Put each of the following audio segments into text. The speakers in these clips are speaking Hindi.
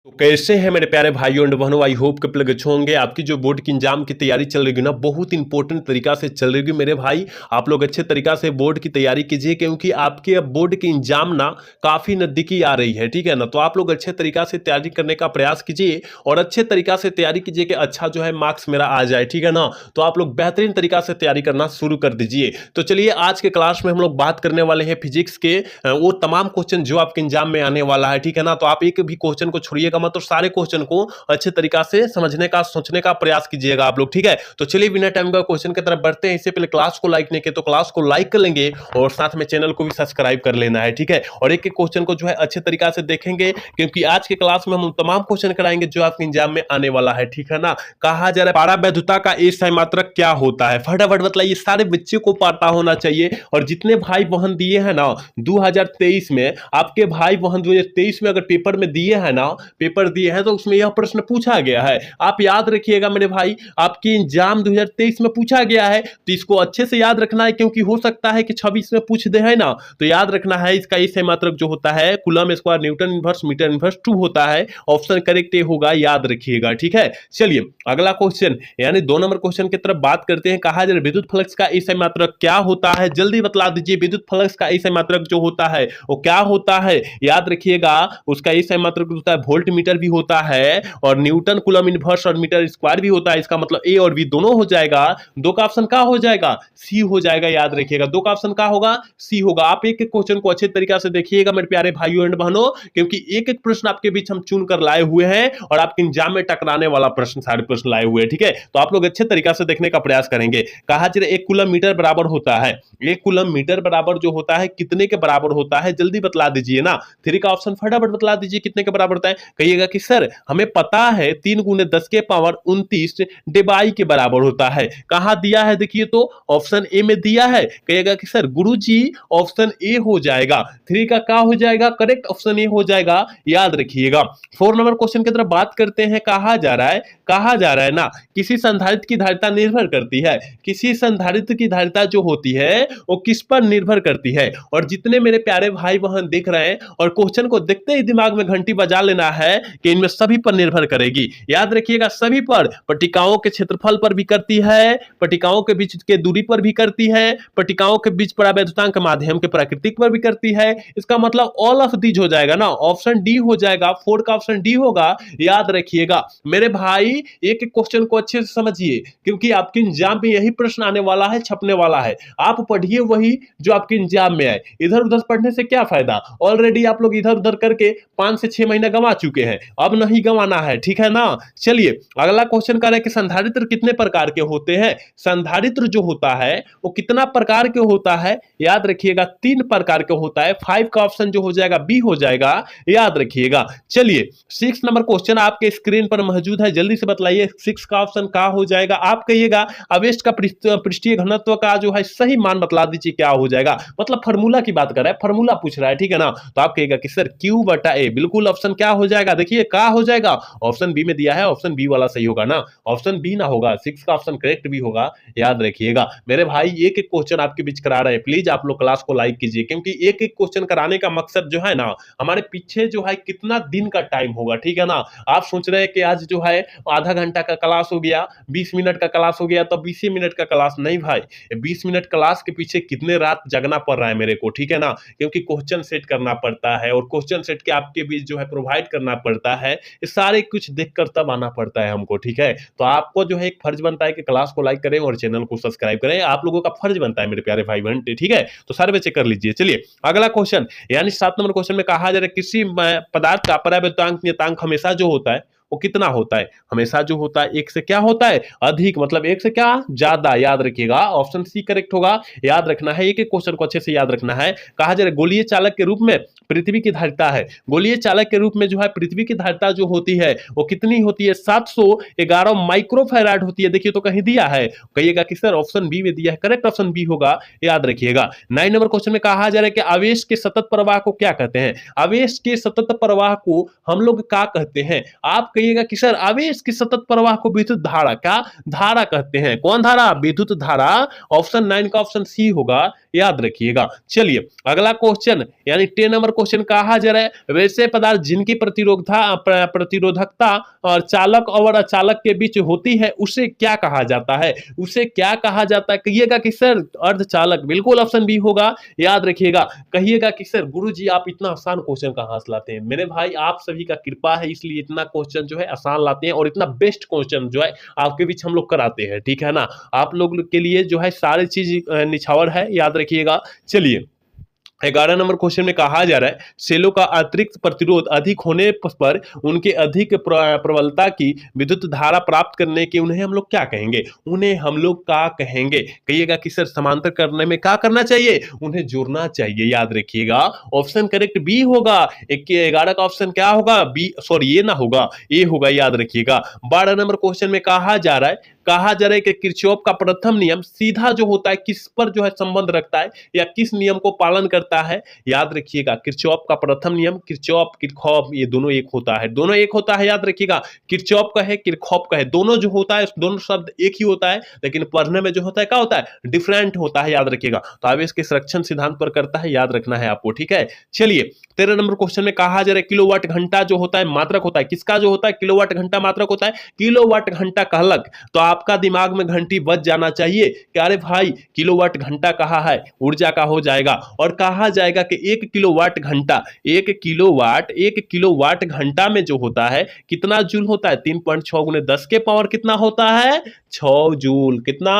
तो कैसे हैं मेरे प्यारे भाइयों एंड बहनों। आई होप कि आप लोग अच्छे होंगे। आपकी जो बोर्ड की एग्जाम की तैयारी चल रही है ना, बहुत इंपॉर्टेंट तरीका से चल रही है मेरे भाई। आप लोग अच्छे तरीका से बोर्ड की तैयारी कीजिए, क्योंकि आपके अब बोर्ड की एग्जाम ना काफी नजदीकी आ रही है, ठीक है ना। तो आप लोग अच्छे तरीका से तैयारी करने का प्रयास कीजिए और अच्छे तरीका से तैयारी कीजिए कि अच्छा जो है मार्क्स मेरा आ जाए, ठीक है ना। तो आप लोग बेहतरीन तरीका से तैयारी करना शुरू कर दीजिए। तो चलिए आज के क्लास में हम लोग बात करने वाले हैं फिजिक्स के वो तमाम क्वेश्चन जो आपके एग्जाम में आने वाला है, ठीक है ना। तो आप एक भी क्वेश्चन को छोड़िएगा मत, तो सारे क्वेश्चन को अच्छे तरीका से समझने का सोचने का प्रयास कीजिएगा आप लोग, ठीक है। तो चलिए बिना टाइम का क्वेश्चन की तरफ बढ़ते हैं। इससे पहले क्लास को लाइक नहीं किया तो क्लास को लाइक कर लेंगे और साथ में चैनल को भी सब्सक्राइब कर लेना है, ठीक है। और एक एक क्वेश्चन को जो है अच्छे तरीका से देखेंगे, क्योंकि आज के क्लास में हम तमाम क्वेश्चन कराएंगे जो आपके एग्जाम में आने वाला है, ठीक है ना। कहा जा रहा है पारावैधता का एक मात्रक क्या होता है, फटाफट बताइए। सारे बच्चे को पता होना चाहिए। और जितने भाई बहन दिए हैं ना 2023 में, आपके भाई बहन 2023 में अगर पेपर में दिए हैं ना, पेपर दिए हैं, तो उसमें यह प्रश्न पूछा गया है। आप याद रखिएगा मेरे भाई, आपकी एग्जाम 2023 में पूछा गया है, तो इसको अच्छे से याद रखना है, क्योंकि हो सकता है कि 26 में पूछ दे, है ना। तो याद रखना है इसका एक मात्रक जो होता है coulomb square newton inverse meter inverse 2 होता है। ऑप्शन करेक्ट ए होगा, याद रखिएगा, ठीक है। चलिए अगला क्वेश्चन यानी 2 नंबर क्वेश्चन की तरफ बात करते हैं। कहा जरा विद्युत फ्लक्स का एक मात्रक क्या होता है, जल्दी बतला दीजिए। विद्युत फ्लक्स का एक मात्रक जो होता है वो क्या होता है, याद रखिएगा। उसका एक मात्रक होता है वोल्ट मीटर भी होता है, और न्यूटन कूलम इनवर्स और मीटर स्क्वायर भी होता है। इसका मतलब ए और बी दोनों हो जाएगा। दो का ऑप्शन क्या हो जाएगा, सी हो जाएगा, याद रखिएगा। दो का ऑप्शन क्या होगा, सी होगा। आप एक एक क्वेश्चन को अच्छे तरीके से देखिएगा मेरे प्यारे भाइयों एंड बहनों, क्योंकि एक एक प्रश्न आपके बीच हम चुन कर लाए हुए हैं और आपके एग्जाम में टकराने वाला प्रश्न सारे प्रश्न लाए हुए हैं, ठीक है। तो आप लोग अच्छे तरीके से देखने का प्रयास करेंगे। कहा जरा एक कूलम मीटर बराबर होता है, एक कूलम मीटर बराबर जो होता है कितने के बराबर होता है, जल्दी बतला दीजिए ना। 3 का ऑप्शन फटाफट बतला दीजिए कितने के बराबर होता है। कहिएगा कि सर हमें पता है 3 गुने 10 के पावर 29 डिवाई के बराबर होता है। कहां दिया है देखिए, तो ऑप्शन ए में दिया है। कहिएगा कि सर गुरुजी ऑप्शन ए हो जाएगा। 3 का क्या हो जाएगा, करेक्ट ऑप्शन ए हो जाएगा, याद रखिएगा। 4 नंबर क्वेश्चन की तरफ बात करते हैं। कहा जा रहा है ना, किसी संधारित्र की धारिता निर्भर करती है। किसी संधारित्र की धारिता जो होती है वो किस पर निर्भर करती है। और जितने मेरे प्यारे भाई बहन देख रहे हैं, और क्वेश्चन को देखते ही दिमाग में घंटी बजा लेना है कि इनमें सभी पर निर्भर करेगी, याद रखिएगा। सभी पर, पट्टिकाओं के क्षेत्रफल पर भी करती है, पट्टिकाओं के बीच के दूरी पर भी करती है, पट्टिकाओं के बीच परावैधुतांक के माध्यम के प्राकृतिक पर भी करती है। इसका मतलब ऑल ऑफ दीज हो जाएगा ना, ऑप्शन डी हो जाएगा। 4 का ऑप्शन डी होगा, याद रखिएगा मेरे भाई। एक एक क्वेश्चन को अच्छे से समझिए, क्योंकि आपके एग्जाम में यही प्रश्न आने वाला है, छपने वाला है। आप पढ़िए वही जो आपके एग्जाम में आए। इधर उधर पढ़ने से क्या फायदा, ऑलरेडी आप लोग इधर उधर करके 5 से 6 महीना गंवा चुके हैं, अब नहीं गंवाना है, ठीक है ना। चलिए अगला क्वेश्चन कर रहे हैं कि संधारित्र कितने प्रकार के होते हैं। संधारित्र जो होता है वो कितना प्रकार के होता है, याद रखिएगा 3 प्रकार के होता है। 5 का ऑप्शन जो हो जाएगा बी हो जाएगा, याद रखिएगा। चलिए 6 नंबर क्वेश्चन आपके स्क्रीन पर मौजूद है, जल्दी से बताइए 6 का ऑप्शन क्या हो जाएगा। आप कहिएगा आवेश का पृष्ठीय घनत्व का जो है सही मान बतला दीजिए क्या हो जाएगा। मतलब फार्मूला की बात कर रहा है, फार्मूला पूछ रहा है, ठीक है ना। तो आप कहिएगा कि सर क्यू बटा ए, बिल्कुल ऑप्शन क्या हो जाएगा, देखिए क्या हो जाएगा। ऑप्शन बी में दिया है, ऑप्शन बी वाला सही होगा ना, ऑप्शन बी ना होगा। 6 का ऑप्शन करेक्ट भी होगा, याद रखिएगा मेरे भाई। एक एक क्वेश्चन आपके बीच करा रहे हैं, प्लीज आप लोग क्लास को लाइक कीजिए, क्योंकि एक एक क्वेश्चन कराने का मकसद जो है ना, हमारे पीछे जो है कितना दिन का टाइम होगा, ठीक है ना। आप सोच रहे हैं कि आज जो है आधा घंटा का क्लास हो गया, 20 मिनट का क्लास हो गया, तो 20 मिनट का क्लास नहीं भाई। 20 मिनट क्लास के पीछे कितने रात जगना पड़ रहा है मेरे को, ठीक है ना। क्योंकि क्वेश्चन सेट करना पड़ता है, और क्वेश्चन सेट के आपके बीच जो है प्रोवाइड करना पड़ता है, ये सारे कुछ देखकर तब आना पड़ता है हमको, ठीक है। तो आपको जो है एक फर्ज बनता है कि क्लास को लाइक करें और चैनल को सब्सक्राइब करें, आप लोगों का फर्ज बनता है मेरे प्यारे भाई बहन, ठीक है। तो सारे बच्चे कर लीजिए। चलिए अगला क्वेश्चन यानी 7 नंबर क्वेश्चन में कहा जा रहा है किसी पदार्थ का परावैधुतांक नियतांक हमेशा जो होता है वो कितना होता है। हमेशा जो होता है 1 से क्या होता है, अधिक, मतलब 1 से क्या ज्यादा, याद रखिएगा। ऑप्शन सी करेक्ट होगा, याद रखना है। एक एक क्वेश्चन को अच्छे से याद रखना है। कहा जा रहा है गोलीय चालक के रूप में पृथ्वी की धारिता है, गोलीय चालक के रूप में जो है पृथ्वी की धारिता जो होती है वो कितनी होती है, 711 माइक्रोफैराड होती है। देखिए तो कहीं दिया है, कहिएगा कि सर ऑप्शन बी में दिया है, करेक्ट ऑप्शन बी होगा, याद रखिएगा। 9 नंबर क्वेश्चन में कहा जा रहा है कि आवेश के सतत प्रवाह को क्या कहते हैं। आवेश के सतत प्रवाह को हम लोग क्या कहते हैं, आप कहिएगा कि सर आवेश की सतत प्रवाह को विद्युत धारा क्या धारा कहते हैं। कौन धारा? विद्युत धारा। ऑप्शन 9 का ऑप्शन सी होगा, याद रखिएगा। चलिए अगला क्वेश्चन यानी 10 नंबर क्वेश्चन कहा जा रहा है वैसे पदार्थ जिनकी प्रतिरोधकता और चालक और अचालक के बीच होती है उसे क्या कहा जाता है? उसे क्या कहा जाता है? कहिएगा कि सर अर्धचालक। बिल्कुल ऑप्शन बी होगा, याद रखिएगा। कहिएगा कि सर गुरुजी आप इतना आसान क्वेश्चन कहां से लाते हैं? मेरे भाई आप सभी का कृपा है इसलिए इतना क्वेश्चन जो है आसान लाते हैं और इतना बेस्ट क्वेश्चन जो है आपके बीच हम लोग कराते हैं, ठीक है ना। आप लोग के लिए जो है सारी चीज निछावर है, याद रखिएगा। चलिए 11 नंबर क्वेश्चन में कहा जा रहा है सेलों का अतिरिक्त प्रतिरोध अधिक होने पर उनके अधिक प्रबलता की विद्युत धारा प्राप्त करने के उन्हें हम लोग क्या कहेंगे? उन्हें हम लोग क्या कहेंगे? कहिएगा कि सर समांतर करने में क्या करना चाहिए? उन्हें जोड़ना चाहिए, याद रखिएगा। ऑप्शन करेक्ट बी होगा। 11 का ऑप्शन क्या होगा? बी, सॉरी ये ना होगा, ए होगा, याद रखिएगा। 12 नंबर क्वेश्चन में कहा जा रहा है कि किरचॉफ का प्रथम नियम सीधा जो होता है किस पर जो है संबंध रखता है या किस नियम को पालन करता है? याद रखिएगा किरचॉफ का प्रथम नियम, किरचॉफ किरखॉफ ये दोनों एक होता है, दोनों एक होता है, याद रखिएगा। किरचॉफ का है, किरखॉफ का है, दोनों जो होता है दोनों शब्द एक ही होता है लेकिन पढ़ने में जो होता है क्या होता है? डिफरेंट होता है, याद रखिएगा। तो आवेश के संरक्षण सिद्धांत पर करता है, याद रखना है आपको, ठीक है। चलिए 13 नंबर क्वेश्चन में कहा जा रहा है किलोवाट घंटा जो होता है मात्रक होता है, किसका जो होता है? किलोवाट घंटा मात्रक होता है। किलोवाट घंटा कहलक तो आपका दिमाग में घंटी बज जाना चाहिए कि अरे भाई किलोवाट घंटा कहा है, ऊर्जा का हो जाएगा और कहा जाएगा कि 1 किलोवाट घंटा, 1 किलोवाट घंटा में जो होता है कितना जूल होता है? 3.6 गुने 10 के पावर कितना होता है? 6 जूल। कितना?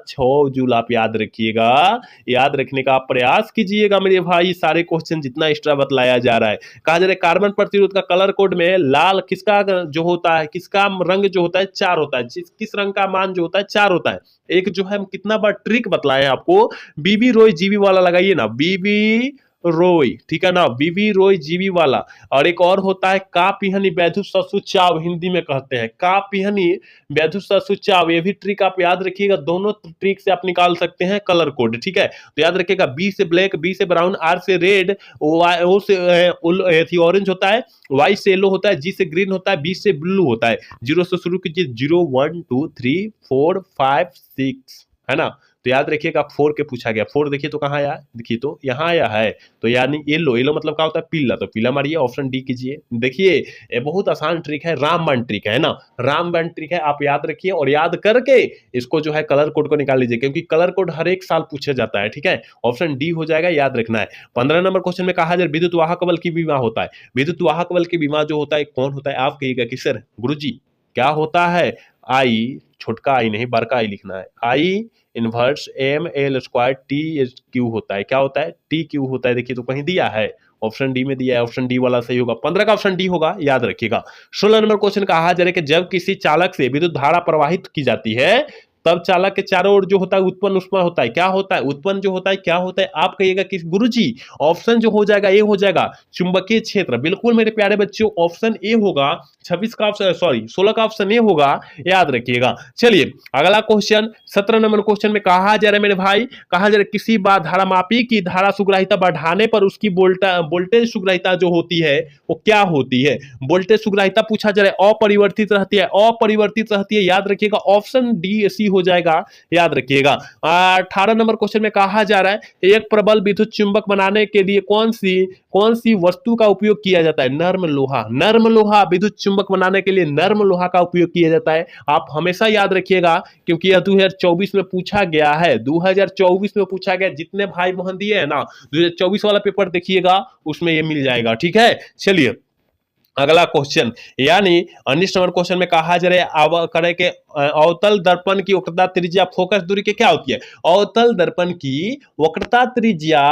6 जूल। आप याद रखिएगा, याद रखने का आप प्रयास कीजिएगा मेरे भाई। सारे क्वेश्चन जितना एक्स्ट्रा बतलाया जा रहा है, कहा जा रहा है कार्बन प्रतिरोध का कलर कोड में लाल किसका जो होता है, किसका रंग जो होता है 4 होता है, किस रंग का मान जो होता है 4 होता है। एक जो है हम कितना बार ट्रिक बतलाए आपको, बीबी रोय जीबी वाला लगाइए ना, बीबी रोय, ठीक है ना, बीबी रोय जीबी वाला। और एक और होता है का पिहनी बैधु ससु चाव, हिंदी में कहते हैं का पिहनी बैधु ससु चाव। ये भी ट्रिक आप याद रखिएगा, दोनों ट्रिक से आप निकाल सकते हैं कलर कोड, ठीक है। तो याद रखिएगा बी से ब्लैक, बी से ब्राउन, आर से रेड, ओ से ऑरेंज होता है, वाई से येलो होता है, जी से ग्रीन होता है, बी से ब्लू होता है। 0 से शुरू कीजिए, 0 1 2 3 4 5 6, है ना। तो याद रखिएगा 4 के पूछा गया, 4 देखिए तो कहाँ आया, देखिए तो यहाँ आया है। तो यानी येलो, येलो मतलब क्या होता है? पीला, तो पीला मारिए, ऑप्शन डी कीजिए। देखिए ये बहुत आसान ट्रिक है, रामबाण ट्रिक है ना, रामबाण ट्रिक है, आप याद रखिए और याद करके इसको जो है कलर कोड को निकाल लीजिए क्योंकि कलर कोड हर एक साल पूछा जाता है, ठीक है। ऑप्शन डी हो जाएगा, याद रखना है। 15 नंबर क्वेश्चन में कहा जाए विद्युत वाहक बल की बीमा होता है। विद्युत वाहक बल की बीमा जो होता है कौन होता है? आप कहिएगा कि सर गुरुजी क्या होता है? आई, छोटका आई नहीं बड़का आई लिखना है, I inverse M L square T Q होता है। क्या होता है? टी क्यू होता है। देखिए तो कहीं दिया है, ऑप्शन डी में दिया है, ऑप्शन डी वाला सही होगा। 15 का ऑप्शन डी होगा, याद रखिएगा। 16 नंबर क्वेश्चन कहा जा रहा है कि जब किसी चालक से विद्युत धारा प्रवाहित की जाती है तब चालक के चारों ओर जो होता है उत्पन्न उष्मा होता है। क्या होता है? उत्पन्न जो होता है क्या होता है? आप कहिएगा कि गुरुजी ऑप्शन जो हो जाएगा ए हो जाएगा, चुंबकीय क्षेत्र। बिल्कुल मेरे प्यारे बच्चों, ऑप्शन ए होगा। 26 का ऑप्शन, सॉरी 16 का ऑप्शन ए होगा, याद रखिएगा। चलिए अगला क्वेश्चन 17 नंबर क्वेश्चन में कहा जा रहा है मेरे भाई, कहा जा रहा है किसी धारामापी की धारा सुग्राहिता बढ़ाने पर उसकी वोल्टेज सुग्राहिता जो होती है वो क्या होती है? वोल्टेज सुग्राहिता पूछा जा रहा है, अपरिवर्तित रहती है, अपरिवर्तित रहती है, याद रखिएगा। ऑप्शन डी सी हो जाएगा, याद रखिएगा। 18 नंबर क्वेश्चन में कहा जा रहा है एक प्रबल विद्युत चुंबक बनाने के लिए कौन सी वस्तु का उपयोग किया जाता है? नर्म लोहा। नर्म लोहा, विद्युत चुंबक बनाने के लिए नर्म लोहा का उपयोग किया जाता है। आप हमेशा याद रखिएगा क्योंकि यह 2024 में पूछा गया है, 2024 में पूछा गया। जितने भाई बहन दिए है ना 2024 वाला पेपर देखिएगा, उसमें ये मिल जाएगा, ठीक है। चलिए अगला क्वेश्चन यानी 19 नंबर क्वेश्चन में कहा जा रहा है कि अवतल दर्पण की वक्रता त्रिज्या फोकस दूरी की क्या होती है? अवतल दर्पण की वक्रता त्रिज्या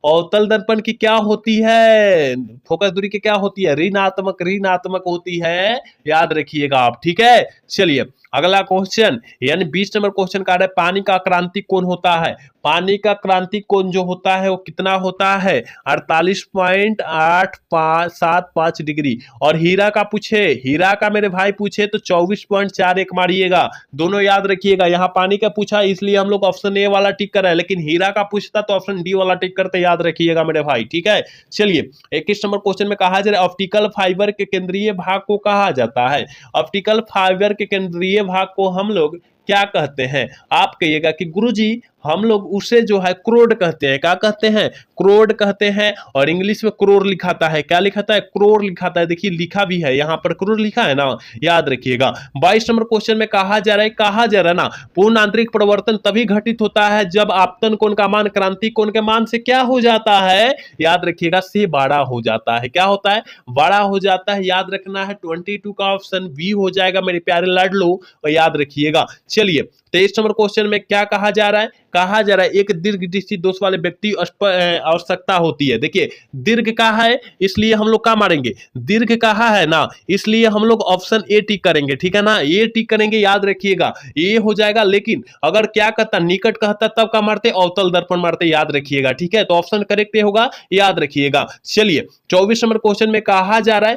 अवतल दर्पण की क्या होती है? फोकस दूरी की क्या होती है? ऋणात्मक, ऋणात्मक होती है, याद रखिएगा आप, ठीक है। चलिए अगला क्वेश्चन यानी 20 नंबर क्वेश्चन का रहा है पानी का क्रांति कोण होता है। पानी का क्रांति कोण जो होता है वो कितना होता है 48.8575 डिग्री। और हीरा का पूछे, हीरा का मेरे भाई पूछे तो 24.41 मारिएगा। दोनों याद रखिएगा, यहाँ पानी का पूछा इसलिए हम लोग ऑप्शन ए वाला टिक कर रहे हैं, लेकिन हीरा का पूछता तो ऑप्शन डी वाला टिक करते, याद रखिएगा मेरे भाई, ठीक है। चलिए 21 नंबर क्वेश्चन में कहा जा रहा है ऑप्टिकल फाइबर के केंद्रीय भाग को कहा जाता है। ऑप्टिकल फाइबर के केंद्रीय भाग को हम लोग क्या कहते हैं? आप कहिएगा कि गुरुजी हम लोग उसे जो है क्रोड कहते हैं। क्या कहते हैं? क्रोड कहते हैं। और इंग्लिश में क्रोर लिखाता है। क्या लिखाता है? क्रोर लिखाता है। देखिए लिखा भी है यहाँ पर क्रोर लिखा है ना, याद रखिएगा। 22 नंबर क्वेश्चन में कहा जा रहा है ना पूर्ण आंतरिक परिवर्तन तभी घटित होता है जब आपतन कोण का मान क्रांति कोण के मान से क्या हो जाता है? याद रखिएगा, से बड़ा हो जाता है। क्या होता है? बड़ा हो जाता है। याद रखना है 22 का ऑप्शन बी हो जाएगा मेरे प्यारे लाडलो, और याद रखिएगा। चलिए 23 नंबर क्वेश्चन में क्या कहा जा रहा है? कहा जा रहा है एक दीर्घ दृष्टि दोष वाले व्यक्ति आवश्यकता होती है। देखिए दीर्घ कहा है इसलिए हम लोग क्या मारेंगे? दीर्घ कहा है ना, इसलिए हम लोग ऑप्शन ए टिक करेंगे, ठीक है ना। ए टिक करेंगे, याद रखिएगा ये हो जाएगा। लेकिन अगर क्या कहता निकट कहता तब का मारते? अवतल दर्पण मारते, याद रखिएगा, ठीक है। तो ऑप्शन करेक्ट होगा, याद रखिएगा। चलिए 24 नंबर क्वेश्चन में कहा जा रहा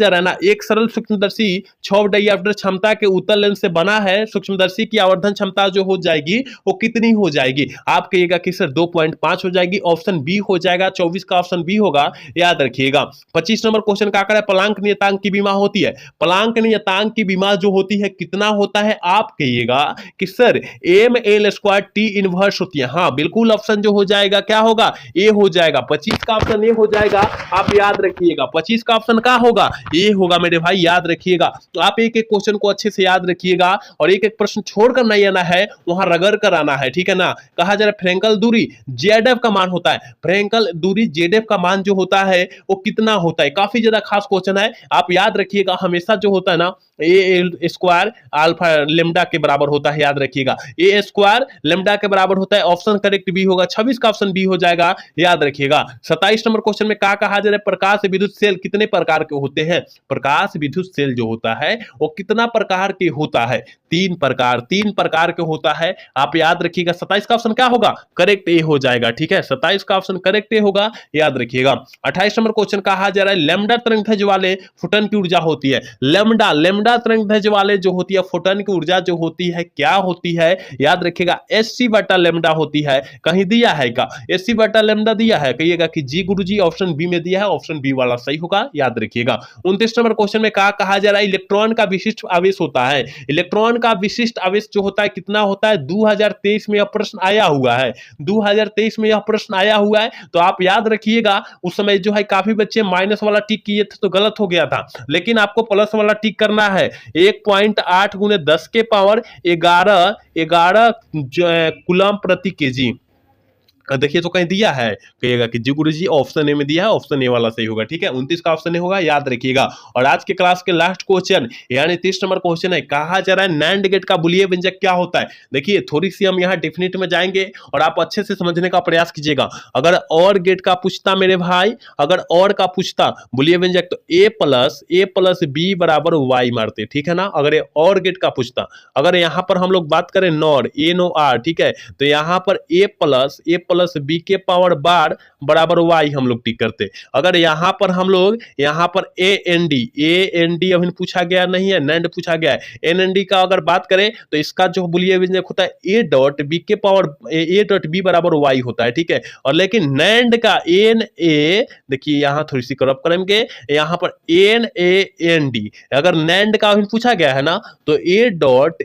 है ना एक सरल सूक्ष्मदर्शी 6 डायऑप्टर क्षमता के उत्तल लेंस से बना है। सूक्ष्मदर्शी की आवर्धन क्षमता जो हो जाएगी वो कितनी हो जाएगी? आप कहिएगा कि सर 2.5 हो जाएगी। ऑप्शन बी हो जाएगा, 24 का ऑप्शन बी होगा, याद रखिएगा। 25 नंबर क्वेश्चन का आकर है प्लांक नियतांक की बीमा होती है। प्लांक नियतांक की बीमा जो होती है कितना होता है? आप कहिएगा कि सर ml² t इनवर्स होती है। हाँ बिल्कुल, ऑप्शन जो हो जाएगा क्या होगा? ए हो जाएगा। 25 का ऑप्शन ए हो जाएगा, आप याद रखिएगा। 25 का ऑप्शन क्या होगा? ए होगा मेरे भाई, याद रखिएगा। तो आप एक एक क्वेश्चन को अच्छे से याद रखिएगा और एक एक प्रश्न छोड़कर नहीं आना है, वहां रगड़ कर आना है, ठीक है ना। कहा जा रहा है फ्रेंकल दूरी जेड का मान होता है। फ्रेंकल दूरी जेड का मान जो होता है वो कितना होता है? काफी ज्यादा खास क्वेश्चन है, आप याद रखिएगा। हमेशा जो होता है ना ए स्क्वायर अल्फा लेमडा के बराबर होता है, याद रखिएगा। ए स्क्वायर लेमडा के बराबर होता है। ऑप्शन करेक्ट बी होगा, 26 का ऑप्शन बी हो जाएगा, याद रखिएगा। 27 नंबर क्वेश्चन में क्या कहा जा रहा है प्रकाश विद्युत सेल कितने प्रकार के होते हैं? प्रकाश विद्युत सेल जो होता है वो कितना प्रकार के होता है? 3 प्रकार के होता है, आप याद रखिएगा। 27 का ऑप्शन क्या होगा? करेक्ट ए हो जाएगा, ठीक है। 27 का ऑप्शन करेक्ट ए होगा, याद रखिएगा। 28 नंबर क्वेश्चन कहा जा रहा है लैम्डा तरंगदैर्घ्य वाले फोटॉन की ऊर्जा होती है। लैम्डा तरंगदैर्घ्य वाले जो होती है फोटॉन की ऊर्जा जो होती है क्या होती है? याद रखिएगा एससी बटा लैम्डा होती है। कहीं दिया है क्या? एससी बटा लैम्डा दिया है? कहिएगा कि जी गुरुजी ऑप्शन बी में दिया है, ऑप्शन बी वाला सही होगा, याद रखिएगा। 29 नंबर क्वेश्चन में क्या कहा जा रहा है इलेक्ट्रॉन का विशिष्ट आवेश होता है। इलेक्ट्रॉन का विशिष्ट आवेश जो होता है कितना होता है? 2023 में यह प्रश्न आया हुआ है। 2023 में यह प्रश्न आया हुआ है, तो आप याद रखिएगा। उस समय जो है काफी बच्चे माइनस वाला टिक किए थे तो गलत हो गया था, लेकिन आपको प्लस वाला टिक करना है। 1.8 × 10 के पावर 11 कूलम प्रति केजी। देखिए तो कहीं दिया है, कहिएगा कि जी गुरुजी ऑप्शन ए में दिया है, ऑप्शन ए वाला सही होगा, ठीक है। 29 का ऑप्शन ए होगा, याद रखिएगा। और आज के क्लास के लास्ट क्वेश्चन यानी 30 नंबर क्वेश्चन है, कहा जा रहा है नैंड गेट का बुलियन व्यंजक क्या होता है? देखिए थोड़ी सी हम यहाँ डेफिनेट में जाएंगे और आप अच्छे से समझने का प्रयास कीजिएगा। अगर और गेट का पूछता मेरे भाई, अगर और का पूछता बुलियन व्यंजक तो a प्लस बी बराबर वाई मारते, ठीक है ना। अगर और गेट का पूछता, अगर यहाँ पर हम लोग बात करें नॉर ए नो आर, ठीक है, तो यहाँ पर a प्लस बी के पावर बार बराबर वाई हम लोग टिक करते। अगर यहाँ पर हम लोग यहाँ पर ए एन डी अभी पूछा गया नहीं है, नैंड पूछा गया है। एन एन डी का अगर बात करें तो इसका जो बुलियन व्यंजक होता है ए डॉट बी बराबर वाई होता है, ठीक है। और लेकिन नैंड का एन ए, देखिए यहाँ थोड़ी सी करप्ट करेंगे, यहाँ पर एन ए एन डी, अगर नैंड का अभी पूछा गया है ना तो ए डॉट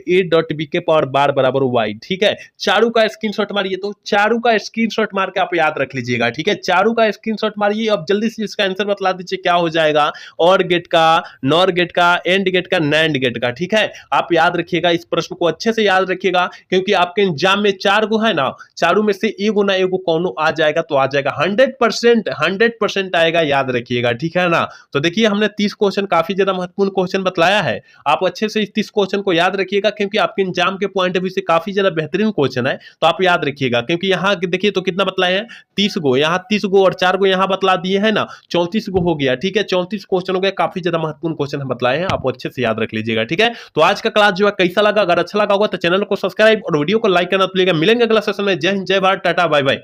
बी के पावर बार बराबर वाई, ठीक है। चारू का स्क्रीनशॉट मारिए, तो चारू का स्क्रीनशॉट मार के आप याद रख लीजिएगा, ठीक है। चारू का स्क्रीनशॉट मारिए। अब जल्दी से इसका आंसर बतला दीजिए क्या हो जाएगा? और गेट का, नॉर गेट का, एंड गेट का, नैंड गेट का, ठीक है। आप याद रखिएगा, इस प्रश्न को अच्छे से याद रखिएगा, क्योंकि आपके एग्जाम में 4 गो है ना, चारों में से एगो ना एगो कौनो आ जाएगा तो आ जाएगा, 100% आएगा, याद रखिएगा, ठीक है ना। तो देखिए हमने 30 क्वेश्चन काफी ज्यादा महत्वपूर्ण क्वेश्चन बतलाया है। आप अच्छे से इस 30 क्वेश्चन को याद रखिएगा, क्योंकि आपके एग्जाम के पॉइंट ऑफ व्यू से काफी ज्यादा बेहतरीन क्वेश्चन है, तो आप याद रखिएगा। क्योंकि यहाँ देखिए देखिए तो कितना बतलाए हैं, 30 गो, यहाँ 30 गो और 4 गो यहाँ बतला दिए हैं ना, 34 गो हो गया। ठीक है, 34 क्वेश्चन हो गया, काफी ज्यादा महत्वपूर्ण क्वेश्चन हम बतलाए हैं, आप अच्छे से याद रख लीजिएगा। ठीक है, तो आज का क्लास जो है कैसा लगा, अगर अच्छा लगा होगा तो चैनल को सब्सक्राइब और वीडियो को लाइक करना तो मिलेंगे अगला सेशन में। जय हिंद, जय भारत, टाटा, बाय बाय।